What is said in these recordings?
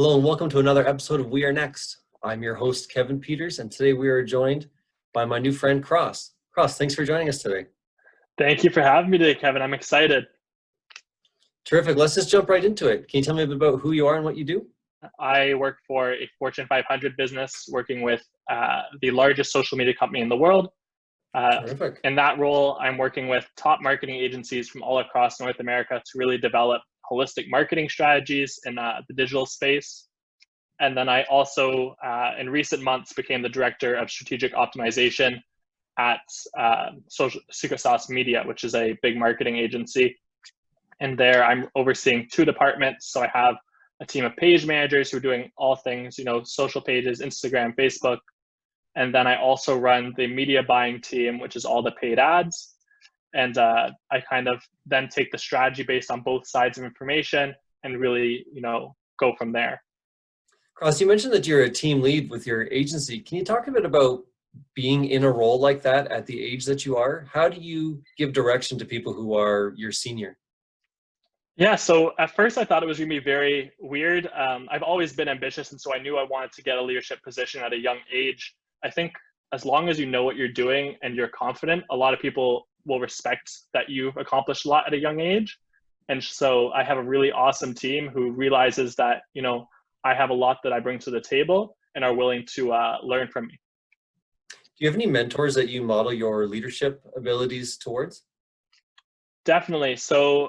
Hello and welcome to another episode of We Are Next. I'm your host, Kevan Peters, and today we are joined by my new friend, Cross. Cross, thanks for joining us today. Thank you for having me today, Kevin. I'm excited. Terrific. Let's just jump right into it. Can you tell me a bit about who you are and what you do? I work for a Fortune 500 business working with the largest social media company in the world. Terrific. In that role, I'm working with top marketing agencies from all across North America to really develop holistic marketing strategies in the digital space. And then I also, in recent months, became the director of strategic optimization at Secret Sauce Media, which is a big marketing agency. And there I'm overseeing two departments. So I have a team of page managers who are doing all things, social pages, Instagram, Facebook. And then I also run the media buying team, which is all the paid ads. And I kind of then take the strategy based on both sides of information and really, go from there. Cross, you mentioned that you're a team lead with your agency. Can you talk a bit about being in a role like that at the age that you are? How do you give direction to people who are your senior? Yeah, so at first I thought it was going to be very weird. I've always been ambitious, and so I knew I wanted to get a leadership position at a young age. I think as long as you know what you're doing and you're confident, a lot of people will respect that you've accomplished a lot at a young age. And so I have a really awesome team who realizes that, I have a lot that I bring to the table and are willing to learn from me. Do you have any mentors that you model your leadership abilities towards? Definitely. So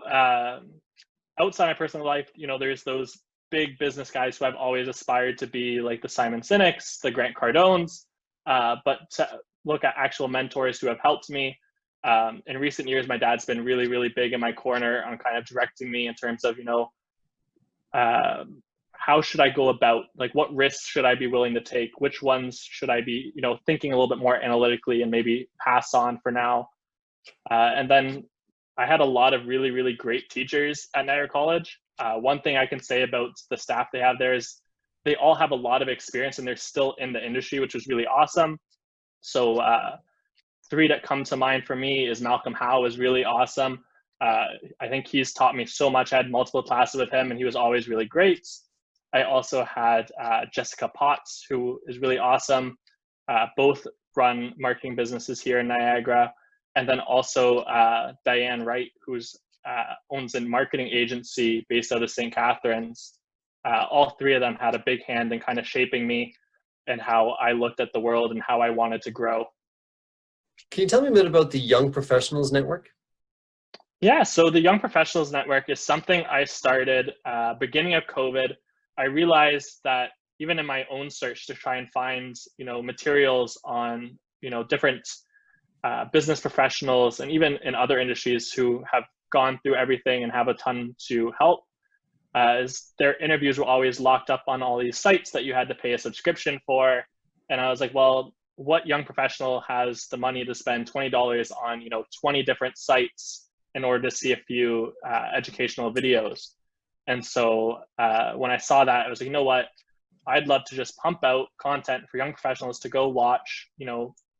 outside my personal life, there's those big business guys who I've always aspired to be, like the Simon Sinek's, the Grant Cardones, but to look at actual mentors who have helped me. In recent years, my dad's been really, really big in my corner on kind of directing me in terms of, how should I go about, like what risks should I be willing to take? Which ones should I be, thinking a little bit more analytically and maybe pass on for now? And then I had a lot of really, really great teachers at Niagara College. One thing I can say about the staff they have there is they all have a lot of experience and they're still in the industry, which was really awesome. So three that come to mind for me is Malcolm Howe is really awesome. I think he's taught me so much. I had multiple classes with him and he was always really great. I also had Jessica Potts, who is really awesome. Both run marketing businesses here in Niagara. And then also Diane Wright, who's owns a marketing agency based out of St. Catharines. All three of them had a big hand in kind of shaping me and how I looked at the world and how I wanted to grow. Can you tell me a bit about the Young Professionals Network? Yeah, so the Young Professionals Network is something I started beginning of COVID. I realized that even in my own search to try and find, materials on, different business professionals and even in other industries who have gone through everything and have a ton to help, as their interviews were always locked up on all these sites that you had to pay a subscription for. And I was like, well, what young professional has the money to spend $20 on, 20 different sites in order to see a few educational videos? And so when I saw that, I was like, you know what? I'd love to just pump out content for young professionals to go watch,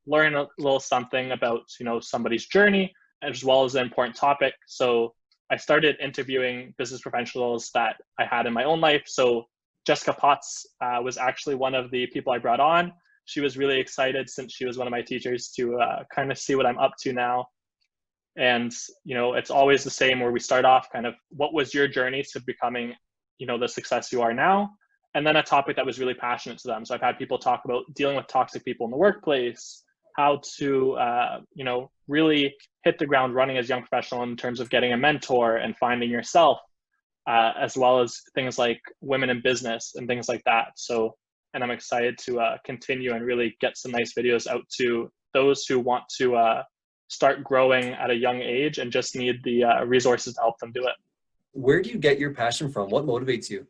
learn a little something about, somebody's journey as well as an important topic. So I started interviewing business professionals that I had in my own life. So Jessica Potts was actually one of the people I brought on. She was really excited since she was one of my teachers to kind of see what I'm up to now. And, it's always the same where we start off kind of what was your journey to becoming, the success you are now? And then a topic that was really passionate to them. So I've had people talk about dealing with toxic people in the workplace, how to, really hit the ground running as a young professional in terms of getting a mentor and finding yourself, as well as things like women in business and things like that. So, and I'm excited to continue and really get some nice videos out to those who want to start growing at a young age and just need the resources to help them do it. Where do you get your passion from? What motivates you?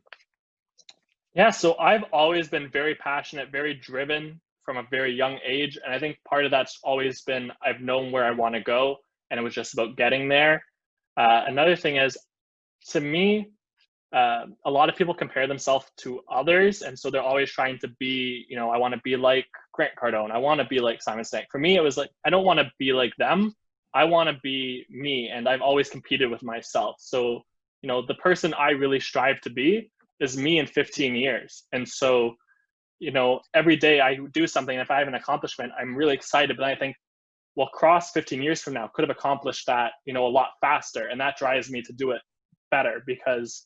Yeah, so I've always been very passionate, very driven from a very young age. And I think part of that's always been, I've known where I want to go and it was just about getting there. Another thing is, to me, a lot of people compare themselves to others. And so they're always trying to be, I want to be like Grant Cardone. I want to be like Simon Sinek. For me, it was like, I don't want to be like them. I want to be me. And I've always competed with myself. So, the person I really strive to be is me in 15 years. And so, every day I do something, if I have an accomplishment, I'm really excited, but I think, well, Cross 15 years from now could have accomplished that, a lot faster. And that drives me to do it better because,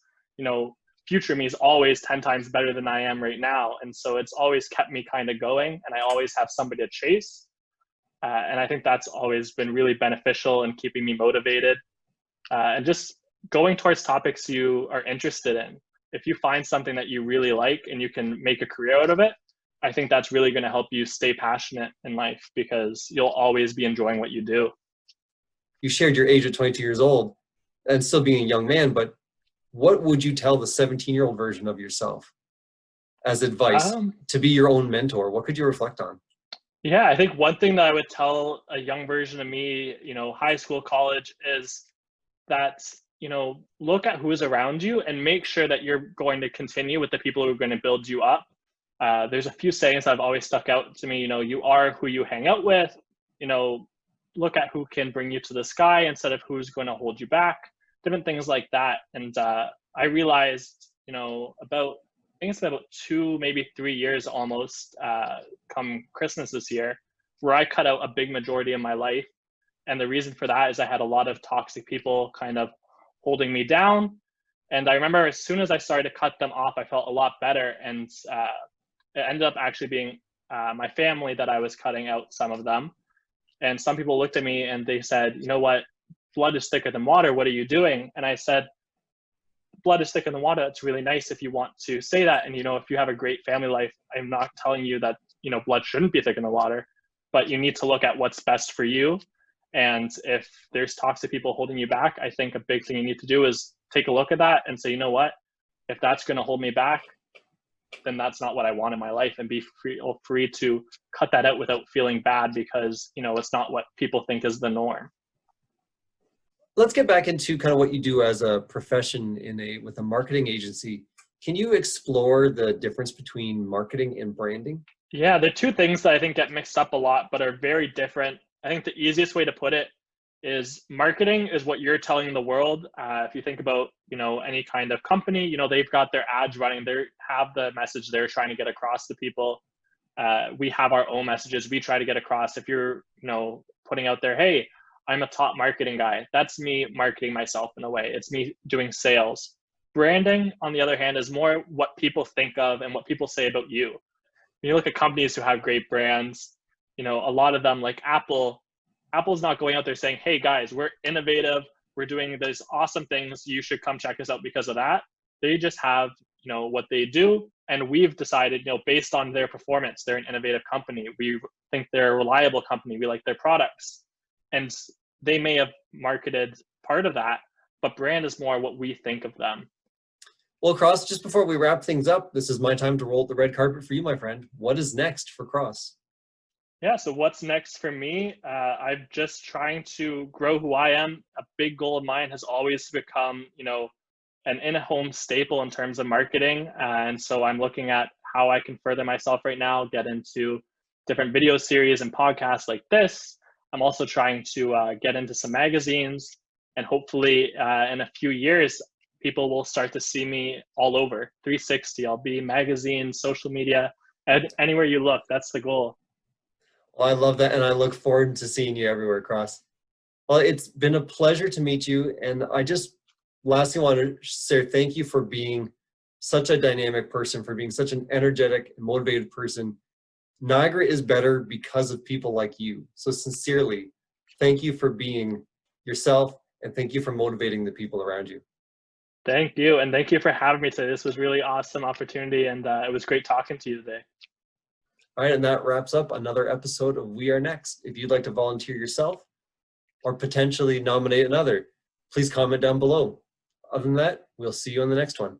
future me is always 10 times better than I am right now. And so it's always kept me kind of going, and I always have somebody to chase. And I think that's always been really beneficial in keeping me motivated, and just going towards topics you are interested in. If you find something that you really like and you can make a career out of it, I think that's really going to help you stay passionate in life because you'll always be enjoying what you do. You shared your age at 22 years old and still being a young man, but what would you tell the 17-year-old version of yourself as advice to be your own mentor? What could you reflect on? Yeah, I think one thing that I would tell a young version of me, high school, college, is that, look at who's around you and make sure that you're going to continue with the people who are going to build you up. There's a few sayings that have always stuck out to me. You are who you hang out with. Look at who can bring you to the sky instead of who's going to hold you back. Different things like that. And I realized, I think it's been about 2, maybe 3 years almost, come Christmas this year, where I cut out a big majority of my life. And the reason for that is I had a lot of toxic people kind of holding me down. And I remember as soon as I started to cut them off, I felt a lot better. And it ended up actually being my family that I was cutting out some of them. And some people looked at me and they said, you know what, blood is thicker than water. What are you doing? And I said, blood is thicker than water. It's really nice if you want to say that. And, if you have a great family life, I'm not telling you that, blood shouldn't be thicker than water, but you need to look at what's best for you. And if there's toxic people holding you back, I think a big thing you need to do is take a look at that and say, you know what, if that's going to hold me back, then that's not what I want in my life, and be free to cut that out without feeling bad because, it's not what people think is the norm. Let's get back into kind of what you do as a profession with a marketing agency. Can you explore the difference between marketing and branding? Yeah, they're two things that I think get mixed up a lot, but are very different. I think the easiest way to put it is marketing is what you're telling the world. If you think about, any kind of company, they've got their ads running, they have the message they're trying to get across to people. We have our own messages we try to get across. If you're, putting out there, hey, I'm a top marketing guy, that's me marketing myself in a way. It's me doing sales. Branding, on the other hand, is more what people think of and what people say about you. When you look at companies who have great brands, a lot of them, like Apple's not going out there saying, hey guys, we're innovative, we're doing these awesome things, you should come check us out because of that. They just have, what they do. And we've decided, based on their performance, they're an innovative company. We think they're a reliable company. We like their products. And they may have marketed part of that, but brand is more what we think of them. Well, Cross, just before we wrap things up, this is my time to roll the red carpet for you, my friend. What is next for Cross? Yeah, so what's next for me? I'm just trying to grow who I am. A big goal of mine has always become, an in-home staple in terms of marketing. And so I'm looking at how I can further myself right now, get into different video series and podcasts like this. I'm also trying to get into some magazines, and hopefully in a few years, people will start to see me all over 360. I'll be magazines, social media, and anywhere you look. That's the goal. Well, I love that, and I look forward to seeing you everywhere, Cross. Well, it's been a pleasure to meet you, and I just lastly want to say thank you for being such a dynamic person, for being such an energetic and motivated person. Niagara is better because of people like you. So sincerely, thank you for being yourself, and thank you for motivating the people around you. Thank you, and thank you for having me today. This was really awesome opportunity, and it was great talking to you today. All right, and that wraps up another episode of We Are Next. If you'd like to volunteer yourself or potentially nominate another, please comment down below. Other than that, we'll see you on the next one.